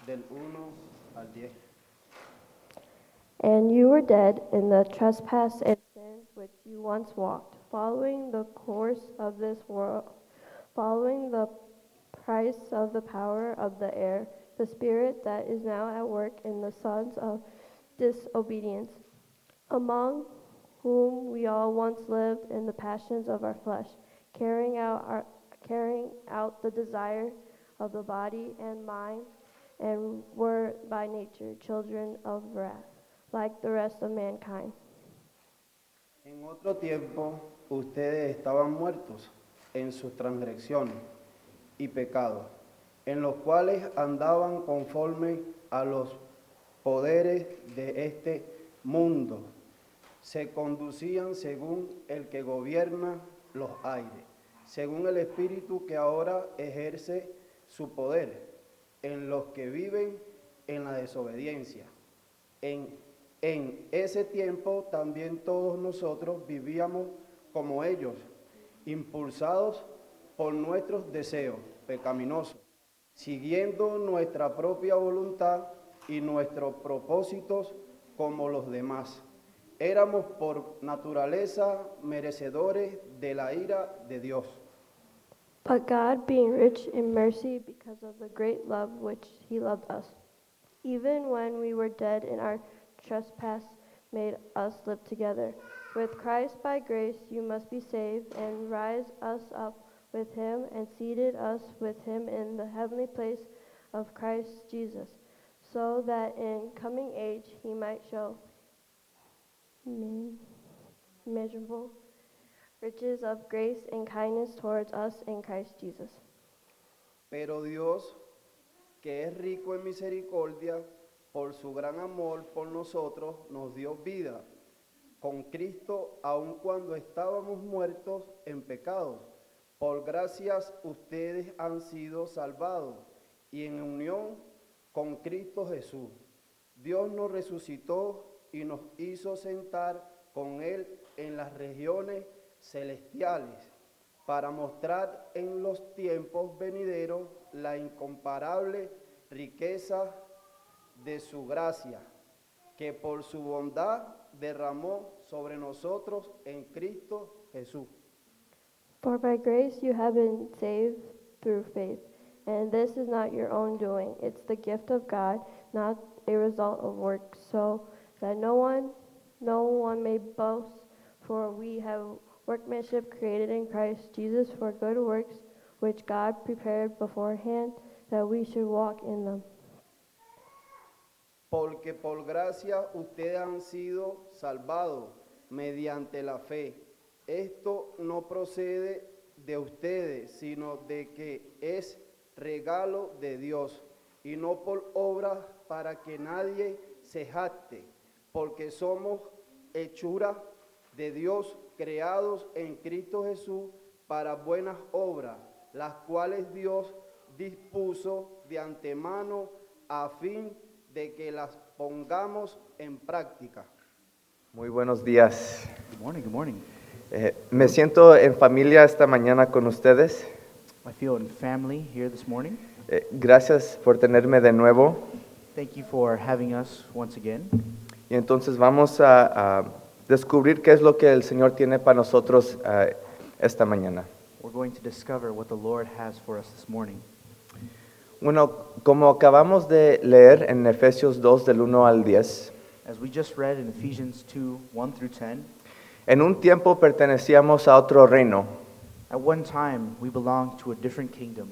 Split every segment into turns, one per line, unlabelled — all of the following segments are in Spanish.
del 1 al 10.
And you were dead in the trespass and sins which you once walked, following the course of this world, following the prince of the power of the air, the spirit that is now at work in the sons of disobedience, among whom we all once lived in the passions of our flesh, carrying out the desire of the body and mind, and were by nature children of wrath, like the rest of mankind.
En otro tiempo ustedes estaban muertos en sus transgresiones y pecados, en los cuales andaban conforme a los poderes de este mundo. Se conducían según el que gobierna los aires, según el espíritu que ahora ejerce su poder en los que viven en la desobediencia. En ese tiempo también todos nosotros vivíamos como ellos, impulsados por nuestros deseos pecaminosos, siguiendo nuestra propia voluntad y nuestros propósitos como los demás. Éramos por naturaleza merecedores de la ira de Dios.
But God, being rich in mercy because of the great love which he loved us, even when we were dead in our trespass, made us live together with Christ. By grace you must be saved, and rise us up with him and seated us with him in the heavenly place of Christ Jesus, so that in coming age he might show immeasurable riches of grace and kindness towards us in Christ Jesus.
Pero Dios, que es rico en misericordia, por su gran amor por nosotros, nos dio vida con Cristo, aun cuando estábamos muertos en pecados. Por gracias ustedes han sido salvados, y en unión con Cristo Jesús. Dios nos resucitó y nos hizo sentar con Él en las regiones celestiales, para mostrar en los tiempos venideros la incomparable riqueza de su gracia, que por su bondad derramó sobre nosotros en Cristo Jesús.
For by grace you have been saved through faith, and this is not your own doing. It's the gift of God, not a result of works, so that no one may boast. For we have workmanship created in Christ Jesus for good works, which God prepared beforehand that we should walk in them.
Porque por gracia ustedes han sido salvados mediante la fe. Esto no procede de ustedes, sino de que es regalo de Dios, y no por obras para que nadie se jacte, porque somos hechura de Dios, creados en Cristo Jesús para buenas obras, las cuales Dios dispuso de antemano a fin de que las pongamos en práctica.
Muy buenos días.
Good morning, good morning.
Me siento en familia esta mañana con ustedes.
I feel in family here this morning.
Gracias por tenerme de nuevo.
Thank you for having us once again.
Y entonces vamos a descubrir qué es lo que el Señor tiene para nosotros esta mañana.
We're going to discover what the Lord has for us this morning.
Bueno, como acabamos de leer en Efesios 2 del 1 al 10,
As we just read in Ephesians 2, 1 through 10,
en un tiempo pertenecíamos a otro reino,
at one time we belonged to a different kingdom.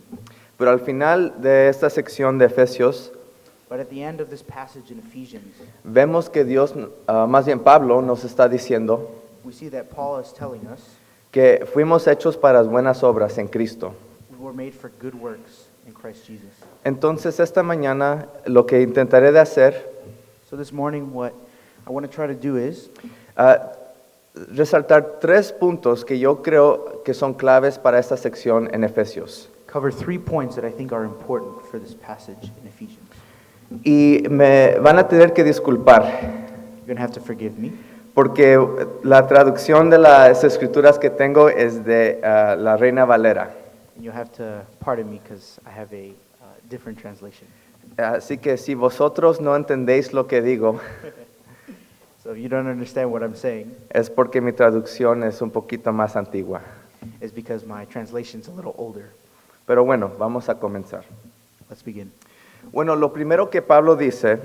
pero al final de esta sección de Efesios,
But at the end of this passage in Ephesians,
vemos que Dios, más bien Pablo, nos está diciendo
we see that Paul is telling us
que fuimos hechos para las buenas obras en Cristo.
we were made for good works in Christ Jesus.
Entonces esta mañana lo que intentaré de hacer,
So this morning what I want to try to do is
resaltar 3 puntos que yo creo que son claves para esta sección en Efesios.
cover 3 points that I think are important for this passage in Ephesians.
Y me van a tener que disculpar,
You're going to have to forgive me,
porque la traducción de las escrituras que tengo es de la Reina Valera.
and you'll have to pardon me because I have a different translation.
Así que si vosotros no entendéis lo que digo,
So if you don't understand what I'm saying,
es porque mi traducción es un poquito más antigua.
it's because my translation's a little older.
Pero bueno, vamos a comenzar.
Let's begin.
Bueno, lo primero que Pablo dice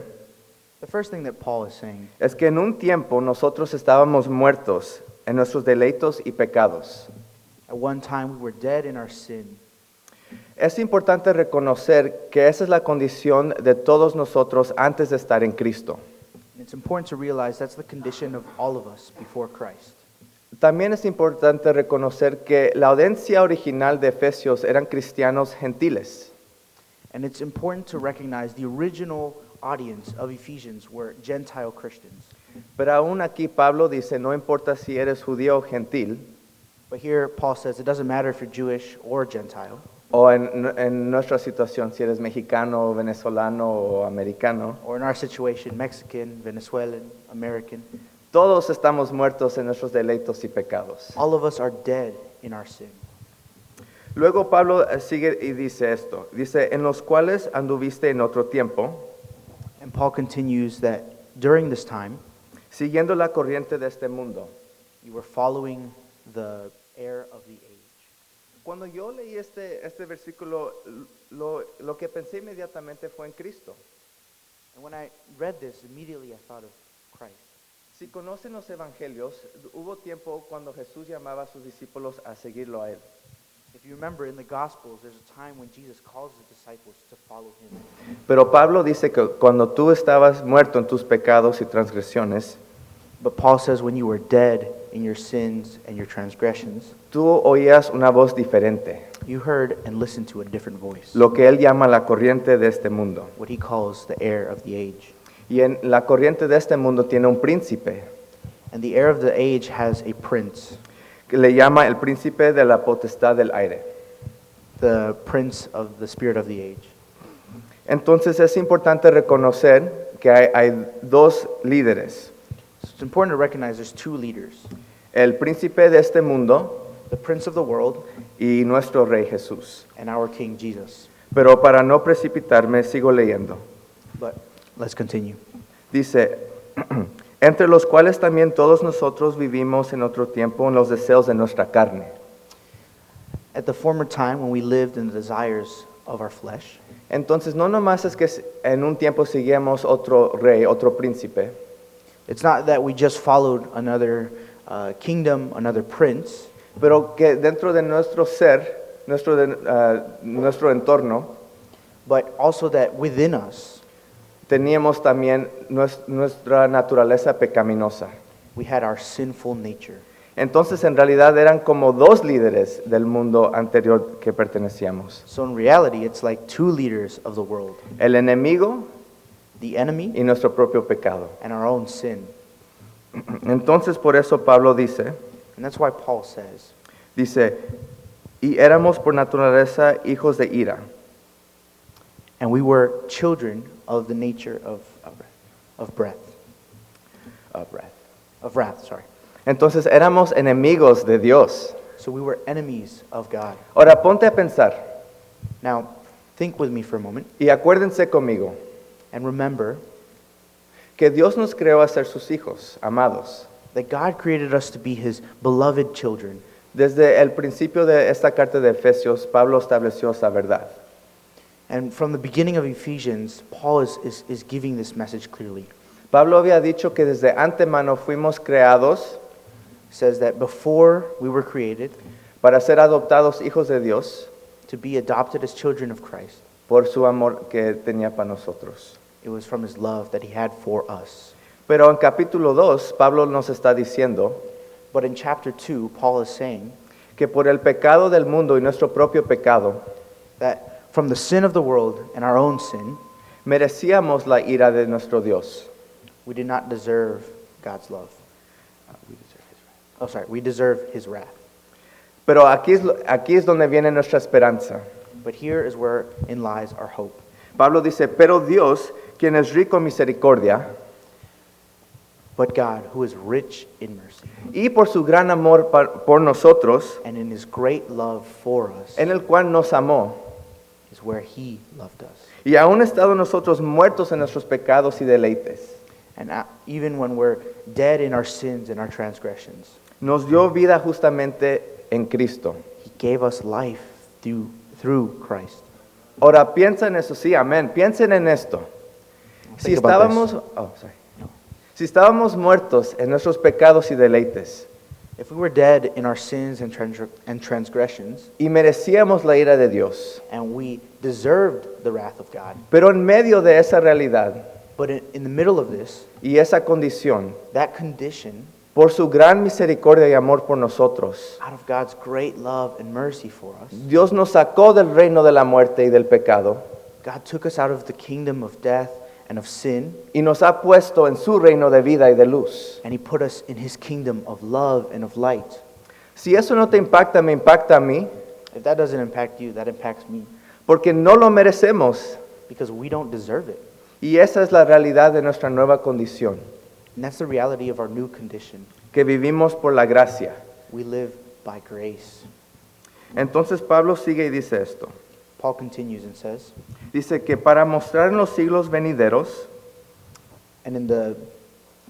The first thing that Paul is saying
es que en un tiempo nosotros estábamos muertos en nuestros delitos y pecados.
at one time we were dead in our sin.
Es importante reconocer que esa es la condición de todos nosotros antes de estar en Cristo.
And it's important to realize that's the condition of all of us before Christ.
También es importante reconocer que la audiencia original de Efesios eran cristianos gentiles.
And it's important to recognize the original audience of Ephesians were Gentile Christians.
Pero aún aquí Pablo dice, no importa si eres judío o gentil,
But here Paul says it doesn't matter if you're Jewish or Gentile,
o en nuestra situación, si eres mexicano, venezolano o americano,
or in our situation, Mexican, Venezuelan, American.
todos estamos muertos en nuestros delitos y pecados.
All of us are dead in our sin.
Luego Pablo sigue y dice esto, dice, en los cuales anduviste en otro tiempo,
And Paul continues that during this time,
siguiendo la corriente de este mundo.
you were following the air of the age.
Cuando yo leí este versículo, lo que pensé inmediatamente fue en Cristo.
And when I read this, immediately I thought of Christ.
Si conocen los evangelios, hubo tiempo cuando Jesús llamaba a sus discípulos a seguirlo a él.
If you remember in the Gospels, there's a time when Jesus calls his disciples to follow him.
Pero Pablo dice que cuando tú estabas muerto en tus pecados y transgresiones,
But Paul says when you were dead in your sins and your transgressions,
tú oías una voz diferente,
you heard and listened to a different voice,
lo que él llama la corriente de este mundo.
what he calls the air of the age.
Y en la corriente de este mundo tiene un príncipe,
And the air of the age has a prince,
que le llama el príncipe de la potestad del aire.
the prince of the spirit of the age.
Entonces es importante reconocer que hay dos líderes,
So it's important to recognize there's two leaders,
el príncipe de este mundo
the prince of the world
y nuestro rey Jesús.
and our King Jesus.
Pero para no precipitarme, sigo leyendo.
But let's continue.
Dice, entre los cuales también todos nosotros vivimos en otro tiempo en los deseos de nuestra carne,
At the former time when we lived in the desires of our flesh,
Entonces, no nomás es que en un tiempo seguíamos otro rey, otro príncipe,
it's not that we just followed another kingdom, another prince,
pero que dentro de nuestro ser, nuestro entorno,
but also that within us
teníamos también nuestra naturaleza pecaminosa.
we had our sinful nature.
Entonces, en realidad eran como dos líderes del mundo anterior que pertenecíamos.
So in reality, it's like two leaders of the world,
El enemigo
the enemy
y nuestro propio pecado.
and our own sin.
Entonces, por eso Pablo dice,
And that's why Paul says,
y éramos por naturaleza hijos de ira.
and we were children of the nature of wrath, sorry.
Entonces, éramos enemigos de Dios.
So we were enemies of God.
Ahora, ponte a pensar
Now, think with me for a moment
y acuérdense conmigo
and remember
que Dios nos creó a ser sus hijos, amados.
that God created us to be his beloved children.
Desde el principio de esta carta de Efesios, Pablo estableció esa verdad.
And from the beginning of Ephesians, Paul is giving this message clearly.
Pablo había dicho que desde antemano fuimos creados
He says that before we were created
para ser adoptados hijos de Dios
to be adopted as children of Christ,
por su amor que tenía para nosotros.
it was from his love that he had for us.
Pero en capítulo 2, Pablo nos está diciendo
But in chapter 2, Paul is saying
que por el pecado del mundo y nuestro propio pecado,
that from the sin of the world and our own sin,
merecíamos la ira de nuestro Dios.
we did not deserve God's love. We deserve his wrath.
Pero aquí es donde viene nuestra esperanza.
But here is wherein lies our hope.
Pablo dice, pero Dios, quien es rico en misericordia,
But God, who is rich in mercy,
y por su gran amor por nosotros,
and in his great love for us,
en el cual nos amó,
is where he loved us.
Y aún estando nosotros muertos en nuestros pecados y deleites,
And even when we're dead in our sins and our transgressions,
nos dio vida justamente en Cristo.
He gave us life through Christ.
Ahora piensa en eso, sí, amén. Piensen en esto. Si
Think about
estábamos, si estábamos muertos en nuestros pecados y deleites
If we were dead in our sins and transgressions,
y merecíamos la ira de Dios,
and we deserved the wrath of God,
pero en medio de esa realidad
but in the middle of this,
y esa condición,
that condition,
por su gran misericordia y amor por nosotros,
out of God's great love and mercy for us,
Dios nos sacó del reino de la muerte y del pecado
God took us out of the kingdom of death and of sin,
y nos ha puesto en su reino de vida y de luz.
and He put us in His kingdom of love and of light.
Si eso no te impacta, me impacta a mí,
If that doesn't impact you, that impacts me,
porque no lo merecemos.
because we don't deserve it.
Y esa es la realidad de nuestra nueva condición,
And that's the reality of our new condition.
que vivimos por la gracia.
We live by grace.
Entonces Pablo sigue y dice esto.
Paul continues and says,
Dice que para mostrar en los siglos venideros,
and in the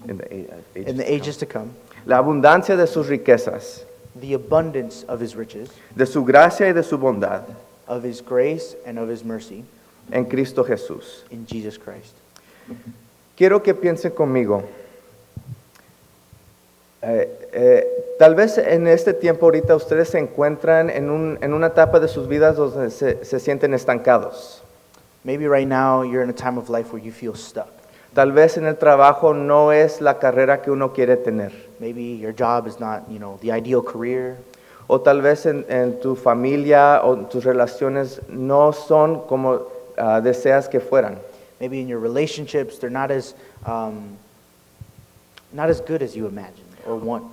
in the
ages to come,
la abundancia de sus riquezas,
the abundance of His riches,
de su gracia y de su bondad
of His grace and of His mercy
en Cristo Jesús.
in Jesus Christ.
Quiero que piensen conmigo. Tal vez en este tiempo ahorita ustedes se encuentran en una etapa de sus vidas donde se sienten estancados.
Maybe right now you're in a time of life where you feel stuck.
Tal vez en el trabajo no es la carrera que uno quiere tener.
Maybe your job is not, the ideal career.
O tal vez en tu familia o tus relaciones no son como deseas que fueran.
Maybe in your relationships, they're not as good as you imagined or want.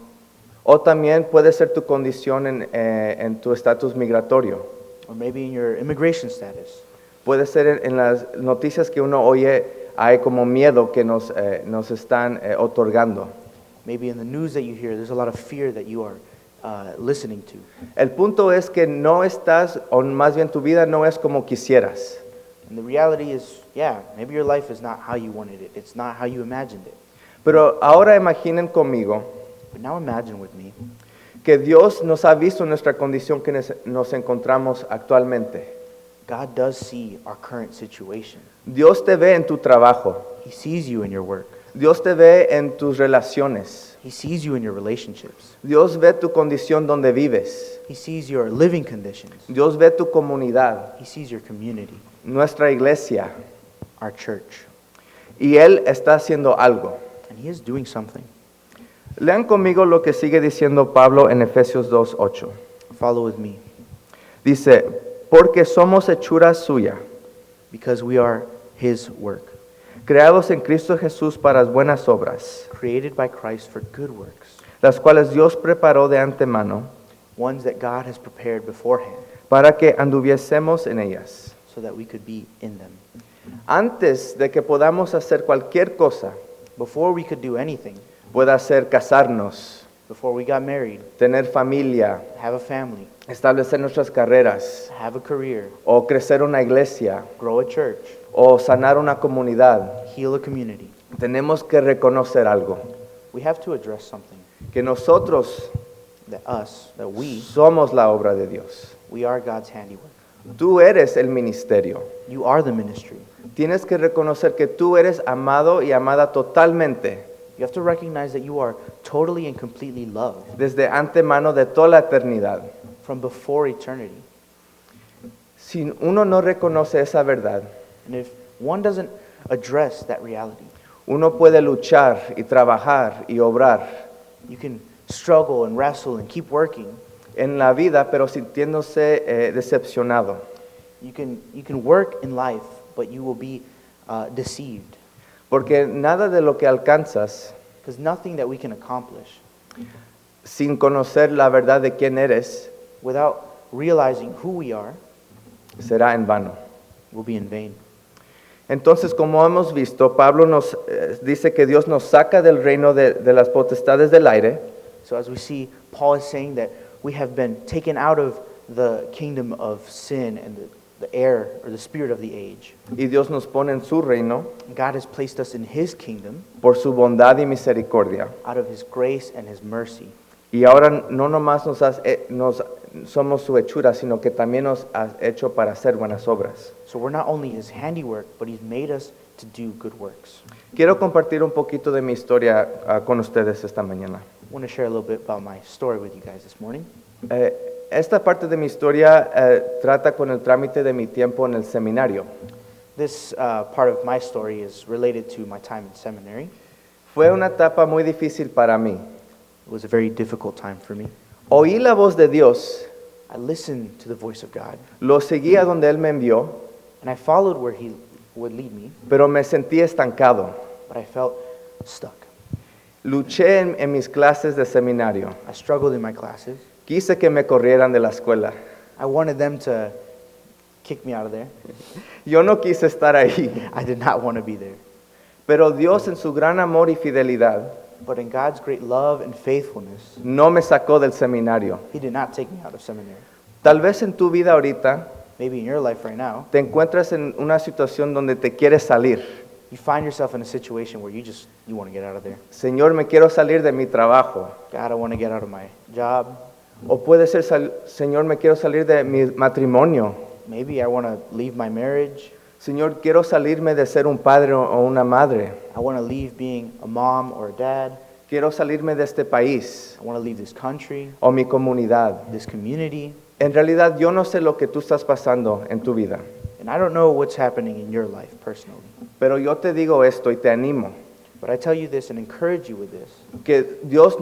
O también puede ser tu condición en tu estatus migratorio.
Or maybe in your immigration status.
Puede ser en las noticias que uno oye, hay como miedo que nos están otorgando.
Maybe in the news that you hear, there's a lot of fear that you are listening to.
El punto es que no estás, o más bien tu vida no es como quisieras.
And the reality is, yeah, maybe your life is not how you wanted it. It's not how you imagined it.
Pero ahora imaginen conmigo
But now imagine with me
que Dios nos ha visto en nuestra condición que nos encontramos actualmente.
God does see our current situation.
Dios te ve en tu trabajo.
He sees you in your work.
Dios te ve en tus relaciones.
He sees you in your relationships.
Dios ve tu condición donde vives.
He sees your living conditions.
Dios ve tu comunidad,
He sees your community,
nuestra iglesia.
our church.
Y Él está haciendo algo.
And He is doing something.
Lean conmigo lo que sigue diciendo Pablo en Efesios 2:8.
Follow with me.
Dice, porque somos hechura suya,
Because we are His work,
creados en Cristo Jesús para las buenas obras,
created by Christ for good works,
las cuales Dios preparó de antemano
ones that God has prepared beforehand
para que anduviésemos en ellas.
so that we could be in them.
Antes de que podamos hacer cualquier cosa,
Before we could do anything,
pueda ser casarnos,
before we got married,
tener familia,
have a family,
establecer nuestras carreras,
have a career,
o crecer una iglesia,
grow a church,
o sanar una comunidad,
heal a community,
tenemos que reconocer algo,
we have to address something.
que nosotros
That we
somos la obra de Dios.
are God's handiwork.
Tú eres el ministerio.
You are the ministry.
Tienes que reconocer que tú eres amado y amada totalmente
You have to recognize that you are totally and completely loved
desde antemano de toda la eternidad.
from before eternity.
Si uno no reconoce esa verdad,
And if one doesn't address that reality,
uno puede luchar y trabajar y obrar
you can struggle and wrestle and keep working.
en la vida, pero sintiéndose decepcionado.
You can work in life, but you will be deceived.
Porque nada de lo que alcanzas
Because nothing that we can accomplish
sin conocer la verdad de quién eres
without realizing who we are
será en vano.
will be in vain.
Entonces, como hemos visto, Pablo nos dice que Dios nos saca del reino de las potestades del aire
So as we see, Paul is saying that we have been taken out of the kingdom of sin and the air or the spirit of the age.
y Dios nos pone en su reino
God has placed us in His kingdom
por su bondad y misericordia.
out of His grace and His mercy.
Y ahora no nomás somos su hechura, sino que también nos has hecho para hacer buenas obras.
So we're not only His handiwork, but He's made us to do good works.
Quiero compartir un poquito de mi historia con ustedes esta mañana.
I want to share a little bit about my story with you guys this morning.
Esta parte de mi historia trata con el trámite de mi tiempo en el seminario.
This part of my story is related to my time in seminary.
Fue una etapa muy difícil para mí.
It was a very difficult time for me.
Oí la voz de Dios,
I listened to the voice of God,
lo seguí a donde Él me envió,
and I followed where He would lead me,
pero me sentí estancado.
but I felt stuck.
Luché en mis clases de seminario.
I struggled in my classes.
Quise que me corrieran de la escuela.
I wanted them to kick me out of there.
Yo no quise estar ahí,
I did not want to be there.
pero Dios en su gran amor y fidelidad
But in God's great love and faithfulness,
no me sacó del seminario.
He did not take me out of seminary.
Tal vez en tu vida ahorita
Maybe in your life right now,
te encuentras en una situación donde te quieres salir.
you find yourself in a situation where you want to get out of there.
Señor, me quiero salir de mi trabajo.
God, I want to get out of my job.
O puede ser, Señor, me quiero salir de mi matrimonio.
Maybe I want to leave my marriage.
Señor, quiero salirme de ser un padre o una madre.
I want to leave being a mom or a dad.
Quiero salirme de este país
I want to leave this country,
o mi comunidad.
this community.
En realidad, yo no sé lo que tú estás pasando en tu vida,
And I don't know what's happening in your life personally.
pero yo te digo esto y te animo,
But I tell you this and encourage you with this.
que Dios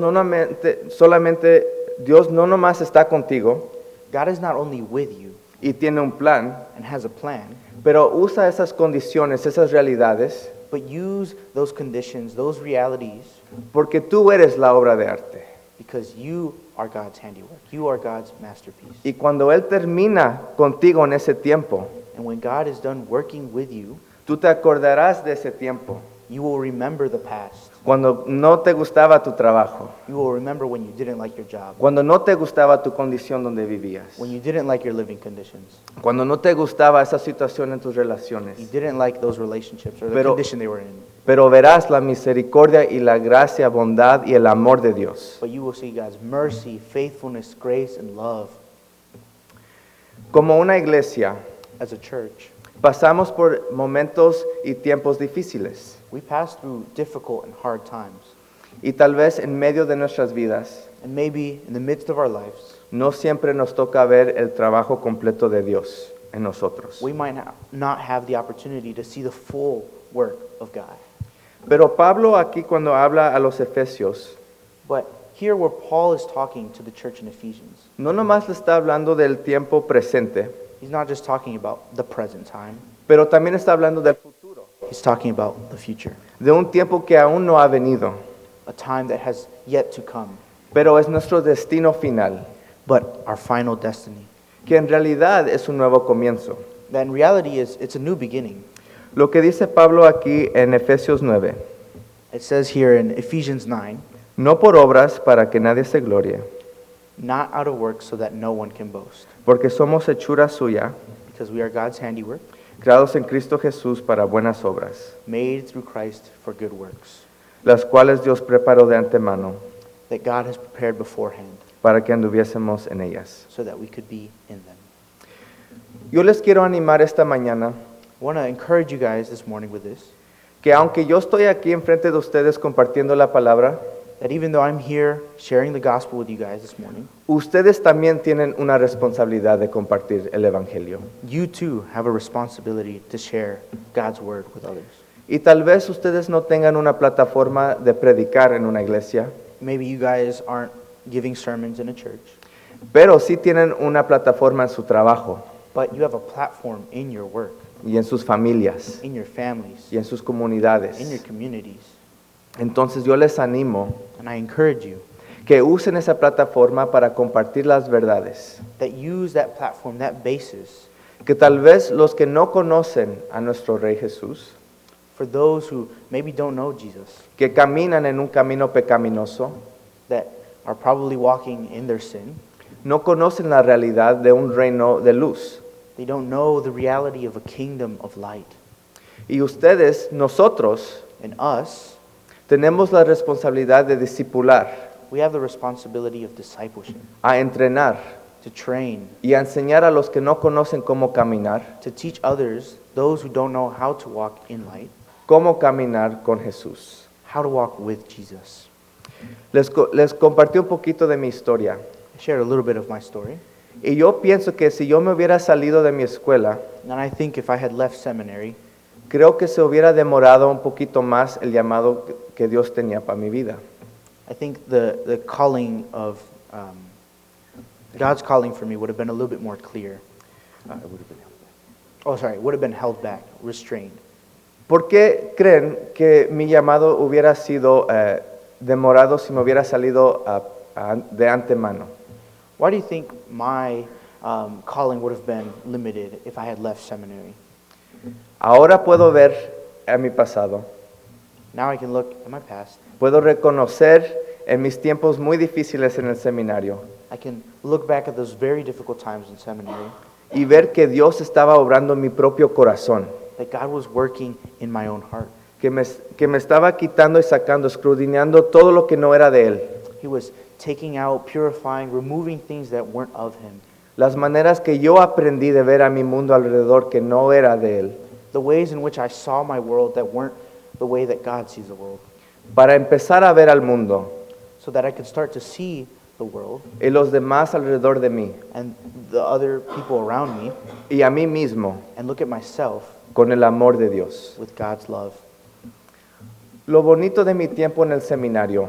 Dios no nomás está contigo
God is not only with you
y tiene un plan,
and has a plan,
pero usa esas condiciones, esas realidades,
but use those conditions, those realities,
porque tú eres la obra de arte.
because you are God's handiwork. You are God's masterpiece.
Y cuando Él termina contigo en ese tiempo,
And when God is done working with you,
tú te acordarás de ese tiempo,
you will remember the past.
cuando no te gustaba tu trabajo,
You will remember when you didn't like your job,
cuando no te gustaba tu condición donde vivías,
when you didn't like your living conditions,
cuando no te gustaba esa situación en tus
you
relaciones.
didn't like those relationships or the
Pero-
condition they were in.
Pero verás la misericordia y la gracia, bondad y el amor de Dios.
But you will see God's mercy, faithfulness, grace, and love
Como una iglesia,
as a church.
pasamos por momentos y tiempos difíciles.
We pass through difficult and hard times.
Y tal vez en medio de nuestras vidas,
And maybe in the midst of our lives,
no siempre nos toca ver el trabajo completo de Dios en nosotros.
we might not have the opportunity to see the full work of God.
Pero Pablo aquí cuando habla a los Efesios,
But here where Paul is talking to the church in Ephesians,
no nomás le está hablando del tiempo presente,
he's not just talking about the present time,
pero también está hablando del futuro,
he's talking about the future,
de un tiempo que aún no ha venido,
a time that has yet to come,
pero es nuestro destino final,
but our final destiny.
que en realidad es un nuevo comienzo.
That in reality it's a new beginning.
Lo que dice Pablo aquí en Efesios 9,
It says here in Ephesians 9,
no por obras para que nadie se glorie,
not out of works so that no one can boast,
porque somos hechura suya,
because we are God's handiwork,
creados en Cristo Jesús para buenas obras,
made through Christ for good works,
las cuales Dios preparó de antemano
that God has prepared beforehand
para que anduviésemos en ellas.
so that we could be in them.
Yo les quiero animar esta mañana
I want to encourage you guys this morning with this,
que aunque yo estoy aquí enfrente de ustedes compartiendo la palabra,
that even though I'm here sharing the gospel with you guys this morning,
ustedes también tienen una responsabilidad de compartir el Evangelio.
you too have a responsibility to share God's word with others.
Y tal vez ustedes no tengan una plataforma de predicar en una iglesia,
Maybe you guys aren't giving sermons in a church,
pero sí tienen una plataforma en su trabajo
but you have a platform in your work,
y en sus familias
in your families,
y en sus comunidades.
in your communities.
Entonces yo les animo
And I encourage you
que usen esa plataforma para compartir las verdades,
that use that platform, that basis,
que tal vez los que no conocen a nuestro Rey Jesús,
for those who maybe don't know Jesus,
que caminan en un camino pecaminoso,
that are probably walking in their sin,
no conocen la realidad de un reino de luz.
They don't know the reality of a kingdom of light.
Y ustedes, nosotros,
And us,
tenemos la responsabilidad de discipular,
we have the responsibility of discipleship,
a entrenar
to train,
y a enseñar a los que no conocen cómo caminar,
to teach others, those who don't know how to walk in light,
cómo caminar con Jesús.
how to walk with Jesus.
Les compartí un poquito de mi historia.
I shared a little bit of my story,
Y yo pienso que si yo me hubiera salido de mi escuela,
and I think if I had left seminary,
creo que se hubiera demorado un poquito más el llamado que Dios tenía para mi vida.
I think the calling of, God's calling for me would have been a little bit more clear. Would have been held back, restrained.
¿Por qué creen que mi llamado hubiera sido demorado si me hubiera salido de antemano?
Why do you think my calling would have been limited if I had left seminary?
Ahora puedo ver a mi pasado,
Now I can look at my past.
puedo reconocer en mis tiempos muy difíciles en el seminario
I can look back at those very difficult times in seminary,
y ver que Dios estaba obrando en mi propio corazón,
that God was working in my own heart.
que me estaba quitando y sacando, escudriñando todo lo que no era de Él,
He was taking out, purifying, removing things that weren't of Him.
las maneras que yo aprendí de ver a mi mundo alrededor que no era de Él,
The ways in which I saw my world that weren't the way that God sees the world.
para empezar a ver al mundo
So that I could start to see the world
y los demás alrededor de mí
and the other people around me
y a mí mismo
and look at myself
con el amor de Dios.
with God's love.
Lo bonito de mi tiempo en el seminario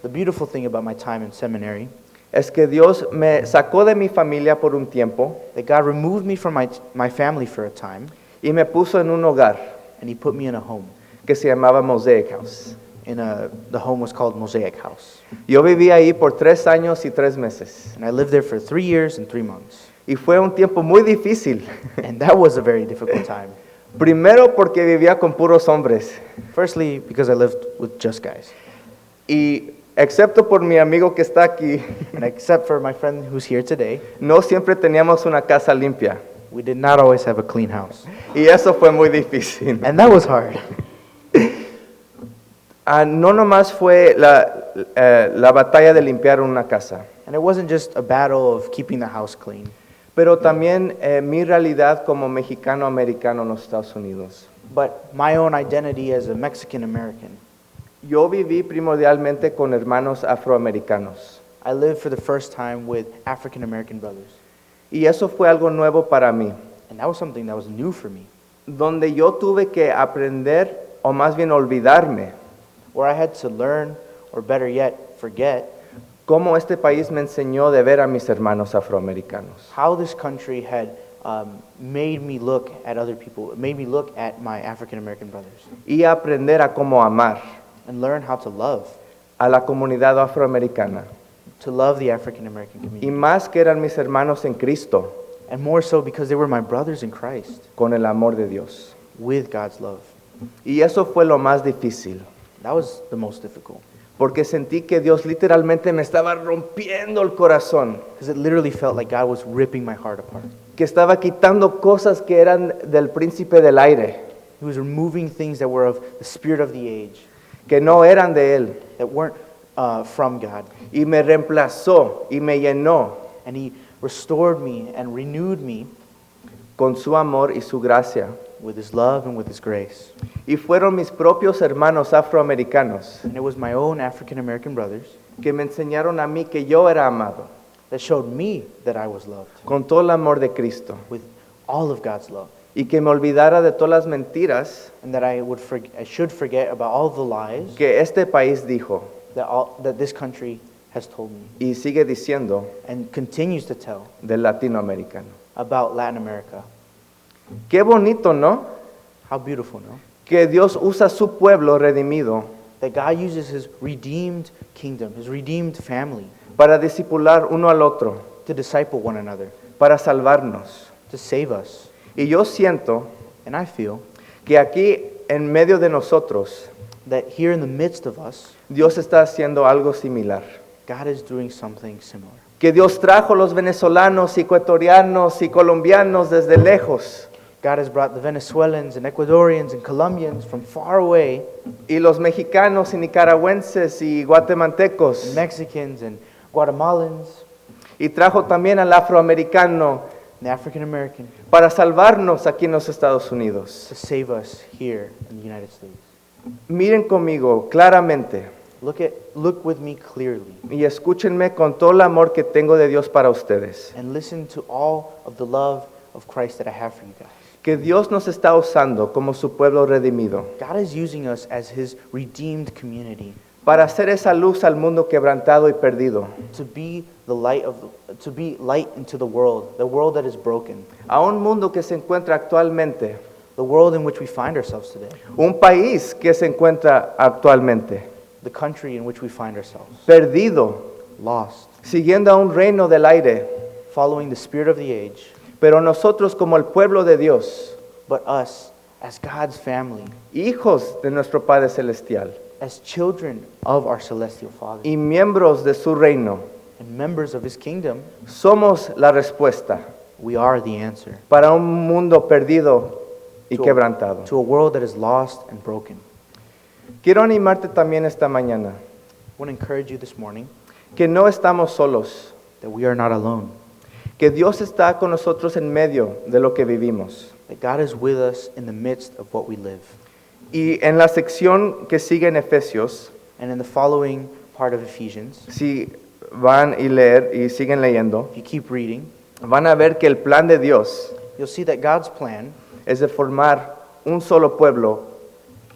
The beautiful thing about my time in seminary,
es que Dios me sacó de mi familia por un tiempo
that God removed me from my family for a time,
y me puso en un hogar
and He put me in a home.
que se llamaba Mosaic House.
The home was called Mosaic House.
Yo viví ahí por 3 años y 3 meses
And I lived there for 3 years and 3 months.
y fue un tiempo muy difícil.
And that was a very difficult time.
Primero porque vivía con puros hombres
Firstly, because I lived with just guys.
y excepto por mi amigo que está aquí,
And except for my friend who's here today,
no siempre teníamos una casa limpia
we did not always have a clean house.
y eso fue muy difícil.
And that was hard.
No nomás fue la batalla de limpiar una casa,
And it wasn't just a battle of keeping the house clean,
pero también mi realidad como mexicano-americano en los Estados Unidos.
but my own identity as a Mexican American.
Yo viví primordialmente con hermanos afroamericanos
I lived for the first time with African American brothers.
y eso fue algo nuevo para mí,
And that was something that was new for me,
donde yo tuve que aprender o más bien olvidarme
where I had to learn, or better yet, forget,
cómo este país me enseñó de ver a mis hermanos afroamericanos.
how this country had made me look at other people, made me look at my African American brothers,
Y aprender a cómo amar
and learn how to love
a la comunidad afroamericana.
the African American
Y
community.
más que eran mis hermanos en Cristo,
And more so because they were my brothers in Christ,
con el amor de Dios.
with God's love.
Y eso fue lo más difícil,
That was the most difficult,
porque sentí que Dios literalmente me estaba rompiendo el corazón,
because it literally felt like God was ripping my heart apart.
que estaba quitando cosas que eran del príncipe del aire,
He was removing things that were of the spirit of the age,
que no eran de Él,
that weren't from God.
y me reemplazó y me llenó
And He restored me and renewed me
con su amor y su gracia.
with His love and with His grace.
Y fueron mis propios hermanos afroamericanos
And it was my own African American brothers
que me enseñaron a mí que yo era amado
that showed me that I was loved
con todo el amor de Cristo
with all of God's love,
y que me olvidara de todas las mentiras
and that I should forget about all the lies
que este país dijo
that this country has told me
y sigue diciendo
and continues to tell
del latinoamericano.
about Latin America.
Qué bonito, ¿no?
How beautiful, no?
Que Dios usa su pueblo redimido
That God uses His redeemed kingdom, His redeemed family,
para discipular uno al otro,
to disciple one another,
para salvarnos.
to save us.
Y yo siento
And I feel
que aquí en medio de nosotros
that here in the midst of us,
Dios está haciendo algo similar.
God is doing something similar.
que Dios trajo los venezolanos, ecuatorianos y colombianos desde lejos,
God has brought the Venezuelans and Ecuadorians and Colombians from far away,
y los mexicanos y nicaragüenses y guatemaltecos,
Mexicans and Guatemalans,
y trajo también al afroamericano
and African American,
para salvarnos aquí en los Estados Unidos.
to save us here in the United States.
Miren conmigo claramente
Look with me clearly
y escúchenme con todo el amor que tengo de Dios para ustedes.
and listen to all of the love of Christ that I have for you guys.
Que Dios nos está usando como su pueblo redimido
God is using us as His redeemed community
para hacer esa luz al mundo quebrantado y perdido,
to be to be light into the world that is broken,
a un mundo que se encuentra actualmente,
the world in which we find ourselves today,
un país que se encuentra actualmente
the country in which we find ourselves,
perdido,
lost,
siguiendo a un reino del aire.
following the spirit of the age,
Pero nosotros como el pueblo de Dios,
but us as God's family,
hijos de nuestro Padre Celestial
as children of our celestial Father
y miembros de su reino,
and members of His kingdom,
somos la respuesta
we are the answer
para un mundo perdido y quebrantado.
to a world that is lost and broken.
Quiero animarte también esta mañana
I want to encourage you this morning
que no estamos solos,
that we are not alone,
que Dios está con nosotros en medio de lo que vivimos.
that God is with us in the midst of what we live.
Y en la sección que sigue en Efesios,
And in the following part of Ephesians,
si van y leer y siguen leyendo,
if you keep reading,
van a ver que el plan de Dios
you'll see that God's plan
es de formar un solo pueblo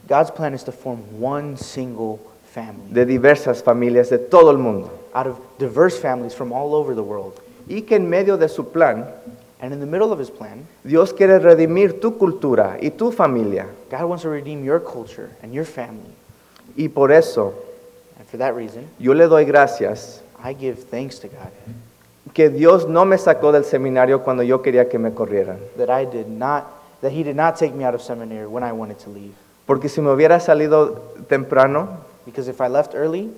is to form one single family
de diversas familias de todo el mundo.
out of diverse families from all over the world.
Y que en medio de su plan,
And in the middle of His plan,
Dios quiere redimir tu cultura y tu familia.
God wants to redeem your culture and your family.
Y por eso
And for that reason,
yo le doy gracias
I give thanks to God
que Dios no me sacó del seminario cuando yo quería que me corrieran.
that He did not take me out of seminary when I wanted to leave.
Porque si me hubiera salido temprano,
Because if I left early,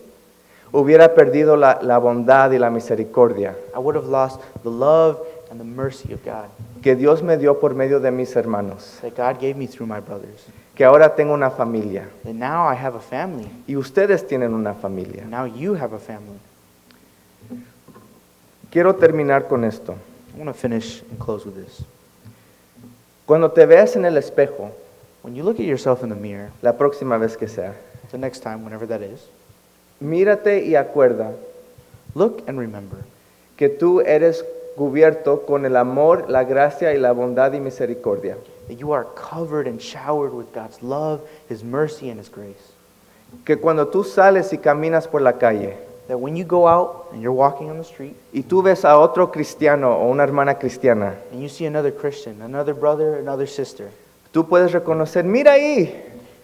hubiera perdido la bondad y la misericordia
I would have lost the love and the mercy of God
que Dios me dio por medio de mis hermanos.
that God gave me through my brothers.
Que ahora tengo una familia
And now I have a family.
y ustedes tienen una familia.
And now you have a family.
Quiero terminar con esto.
I want to finish and close with this.
Cuando te veas en el espejo,
When you look at yourself in the mirror,
la próxima vez que sea,
the next time, whenever that is,
mírate y acuerda
look and remember
que tú eres cubierto con el amor, la gracia y la bondad y misericordia.
that you are covered and showered with God's love, His mercy, and His grace.
Que cuando tú sales y caminas por la calle
That when you go out and you're walking on the street
y tú ves a otro cristiano o una hermana cristiana,
and you see another Christian, another brother, another sister,
tú puedes reconocer, mira ahí,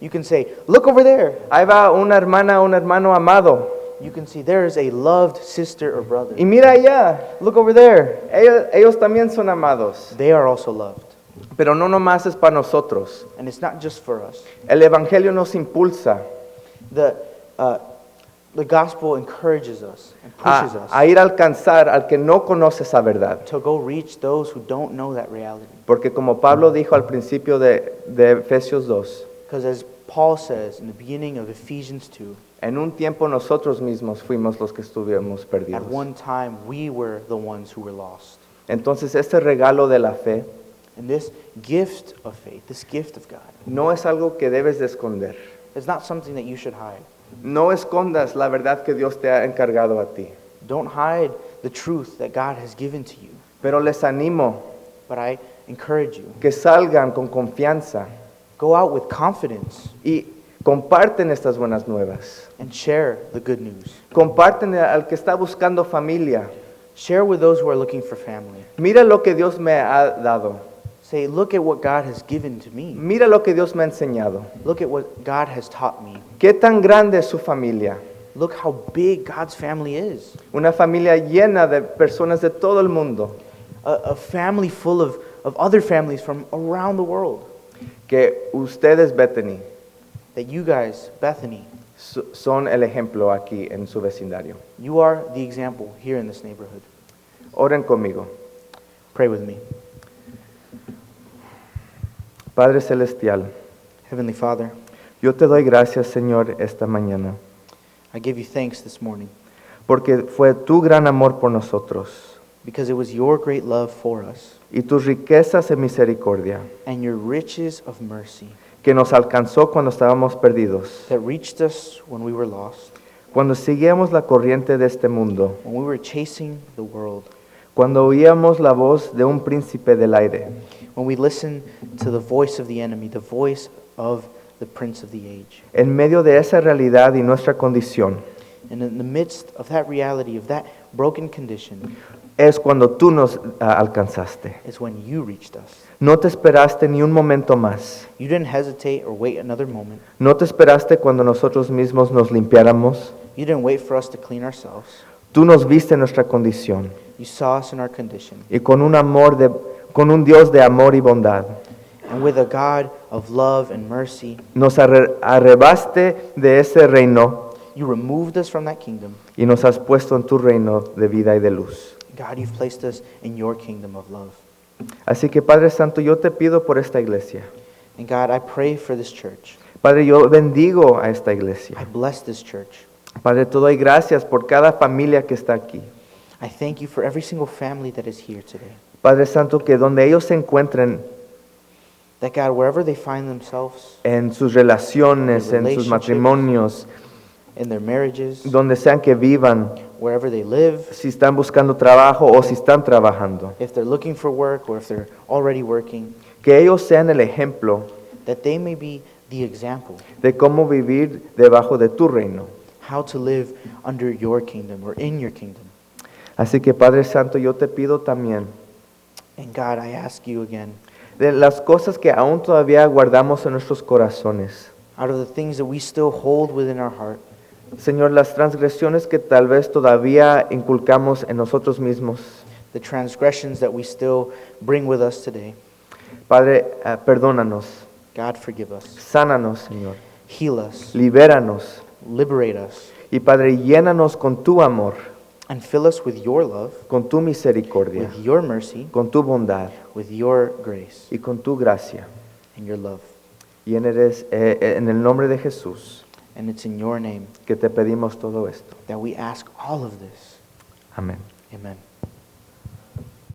you can say, look over there.
ahí va una hermana, un hermano amado.
You can see there is a loved sister or brother.
Y mira allá,
Look over there.
ellos también son amados.
They are also loved.
Pero no nomás es para nosotros.
And it's not just for us.
El Evangelio nos impulsa
The gospel encourages us and pushes us
a ir a alcanzar al que no conoce esa verdad.
to go reach those who don't know that reality.
Porque como Pablo dijo al principio de Efesios 2,
Because as Paul says in the beginning of Ephesians 2,
en un tiempo nosotros mismos fuimos los que estuvimos perdidos.
at one time we were the ones who were lost.
Entonces este regalo de la fe
And this gift of faith, this gift of God,
no es algo que debes de esconder.
is not something that you should hide.
No escondas la verdad que Dios te ha encargado a ti.
Don't hide the truth that God has given to you.
Pero les animo
But I encourage you,
que salgan con confianza
go out with confidence
y comparten estas buenas nuevas.
and share the good news.
Comparten al que está buscando familia.
Share with those who are looking for family.
Mira lo que Dios me ha dado.
Say, look at what God has given to me.
Mira lo que Dios me ha enseñado.
Look at what God has taught me.
Qué tan grande es su familia.
Look how big God's family is.
Una familia llena de personas de todo el mundo.
A family full of other families from around the world.
Que ustedes, Bethany,
That you guys, Bethany,
son el ejemplo aquí en su vecindario.
you are the example here in this neighborhood.
Oren conmigo.
Pray with me.
Padre Celestial,
Heavenly Father,
yo te doy gracias, Señor, esta mañana,
I give you thanks this morning
porque fue tu gran amor por nosotros
because it was your great love for us
y tus riquezas en misericordia
and your riches of mercy
que nos alcanzó cuando estábamos perdidos,
that reached us when we were lost,
cuando seguíamos la corriente de este mundo,
when we were chasing the world,
cuando oíamos la voz de un príncipe del aire,
when we listened to the voice of the enemy, the voice of the prince of the age.
en medio de esa realidad y nuestra condición.
And in the midst of that reality, of that broken condition,
Es cuando tú nos alcanzaste.
is when you reached us.
No te esperaste ni un momento más.
You didn't hesitate or wait another moment.
No te esperaste cuando nosotros mismos nos limpiáramos.
You didn't wait for us to clean ourselves.
Tú nos viste en nuestra condición
You saw us in our condition.
y con un Dios de amor y bondad
And with a God of love and mercy,
nos arrebaste de ese reino
you removed us from that kingdom.
y nos has puesto en tu reino de vida y de luz.
God, you've placed us in your kingdom of love.
Así que Padre Santo, yo te pido por esta iglesia.
And God, I pray for this church.
Padre, yo bendigo a esta iglesia.
I bless this church.
Padre, te doy gracias por cada familia que está aquí.
I thank you for every single family that is here today.
Padre Santo, que donde ellos se encuentren
That God, wherever they find themselves,
en sus relaciones, en sus matrimonios,
in their marriages,
donde sean que vivan,
wherever they live,
si están buscando trabajo o si están trabajando,
if they're looking for work or if they're already working,
que ellos sean el ejemplo
that they may be the example,
de cómo vivir debajo de tu reino.
how to live under your kingdom or in your kingdom.
Así que Padre Santo, yo te pido también
And God, I ask you again,
de las cosas que aún todavía guardamos en nuestros corazones.
out of the things that we still hold within our heart,
Señor, las transgresiones que tal vez todavía inculcamos en nosotros mismos.
the transgressions that we still bring with us today,
Padre, perdónanos,
God, forgive us.
sánanos, Señor,
Heal us,
libéranos.
liberate us,
Y Padre, llénanos con tu amor,
and fill us with your love,
con tu misericordia,
with your mercy,
con tu bondad
with your grace
y con tu gracia.
and your love.
Y en el nombre de Jesús
And it's in your name
que te pedimos todo esto.
that we ask all of this.
Amén.
Amen.